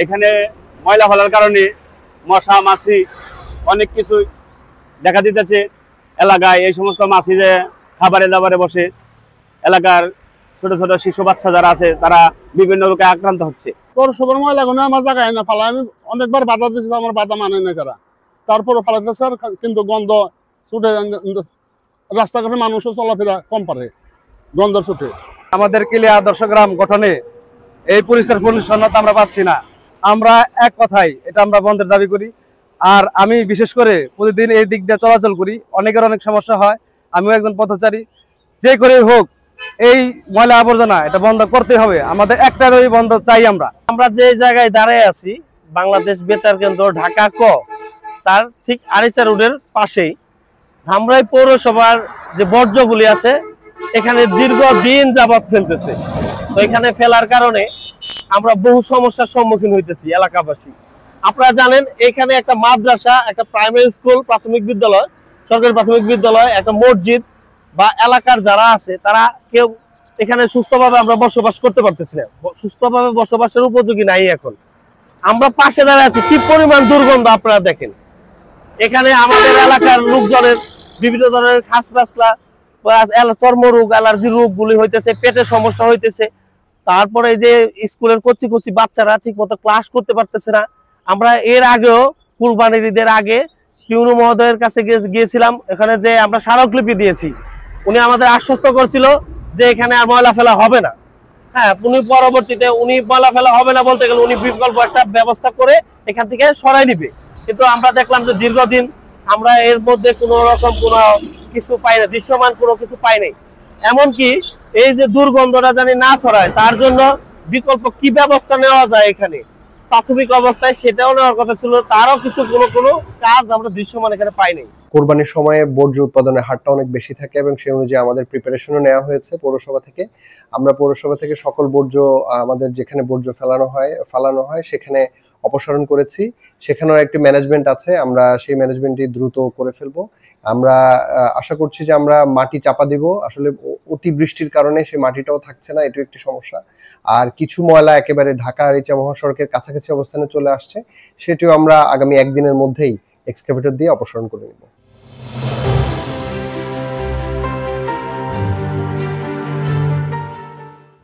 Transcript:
এখানে ময়লা ফেলার কারণে মশা মাছি অনেক কিছু দেখা দিতেছে এলাকায়। এই সমস্ত মাছি যে খাবারে দাবারে বসে এলাকার ছোট ছোট শিশু বাচ্চা যারা আছে তারা বিভিন্ন রোগে আক্রান্ত হচ্ছে। পৌরসভার ময়লাগুলো আমার জায়গায় না ফেলা, আমি অনেকবার বাধা দিচ্ছি, আমার বাধা মানে না যারা, তারপরে ফেলাতে স্যার, কিন্তু গন্ধ ছুটে, রাস্তাঘাটে মানুষও চলাফেরা কম পারে গন্ধ ছুটে। আমাদের কিলিয়া আদর্শ গ্রাম গঠনে এই পরিষ্কার পরিচ্ছন্নতা আমরা পাচ্ছি না। আমরা এক কথায় এটা আমরা বন্ধের দাবি করি। আর আমি বিশেষ করে প্রতিদিন এই দিক দিয়ে চলাচল করি, অনেকের অনেক সমস্যা হয়। আমিও একজন পথচারী। যে করে হোক এই ময়লা আবর্জনা এটা বন্ধ করতে হবে, আমাদের একটা দাবি বন্ধ চাই। আমরা যে জায়গায় দাঁড়ায় আছি বাংলাদেশ বেতার কেন্দ্র ঢাকা ক, তার ঠিক আরিচা রোডের পাশেই ধামরাই পৌরসভার যে বর্জ্যগুলি আছে এখানে দীর্ঘদিন যাবৎ ফেলতেছে। তো এখানে ফেলার কারণে আমরা বহু সমস্যার সম্মুখীন হইতেছি এলাকাবাসী। আপনারা জানেন এখানে একটা মাদ্রাসা, একটা প্রাইমারি স্কুল, প্রাথমিক বিদ্যালয়, সরকারি প্রাথমিক বিদ্যালয়, একটা মসজিদ বা এলাকার যারা আছে তারা কেউ এখানে সুস্থভাবে আমরা বসবাস করতে পারতেছি না, সুস্থভাবে বসবাসের উপযোগী নাই। এখন আমরা পাশে দাঁড়ায় আছি, কি পরিমাণ দুর্গন্ধ আপনারা দেখেন। এখানে আমাদের এলাকার লোকজনের বিভিন্ন ধরনের খাস পাসলা, চর্মরোগ, অ্যালার্জি রোগগুলি হইতেছে, পেটের সমস্যা হইতেছে। তারপরে যে স্কুলের কচি কচি বাচ্চারা ঠিক মতো ক্লাস করতে পারতেছে না। আমরা এর আগেও কুরবানির ঈদের আগে টিউনু মহোদয়ের কাছে গিয়েছিলাম, এখানে যে আমরা স্মারকলিপি দিয়েছি। উনি আমাদের আশ্বস্ত করছিল যে এখানে আর ময়লা ফেলা হবে না। হ্যাঁ, উনি পরবর্তীতে উনি ময়লা ফেলা হবে না বলতে গেলে উনি বিকল্প একটা ব্যবস্থা করে এখান থেকে সরাই নিবে। কিন্তু আমরা দেখলাম যে দীর্ঘদিন আমরা এর মধ্যে কোনো রকম কোনো কিছু পাই না, দৃশ্যমান কোনো কিছু পাই নাই। এমনকি এই যে দুর্গন্ধটা জানি না ছড়ায় তার জন্য বিকল্প কি ব্যবস্থা নেওয়া যায় এখানে প্রাথমিক অবস্থায় সেটাও নেওয়ার কথা ছিল, তারও কিছু কোনো কাজ আমরা দৃশ্যমান এখানে পাই নাই। কোরবানির সময়ে বর্জ্য উৎপাদনের হারটা অনেক বেশি থাকে এবং সেই অনুযায়ী আমাদের প্রিপারেশনও নেওয়া হয়েছে পৌরসভা থেকে। আমরা পৌরসভা থেকে সকল বর্জ্য আমাদের যেখানে বর্জ্য ফালানো হয় সেখানে অপসারণ করেছি। সেখানেও একটি ম্যানেজমেন্ট আছে, আমরা সেই ম্যানেজমেন্টটি দ্রুত করে ফেলবো। আমরা আশা করছি যে আমরা মাটি চাপা দিব, আসলে অতি বৃষ্টির কারণে সেই মাটিটাও থাকছে না, এটাও একটি সমস্যা। আর কিছু ময়লা একেবারে ঢাকা আরিচা মহাসড়কের কাছাকাছি অবস্থানে চলে আসছে, সেটিও আমরা আগামী একদিনের মধ্যেই এক্সকাভেটর দিয়ে অপসারণ করে নেব।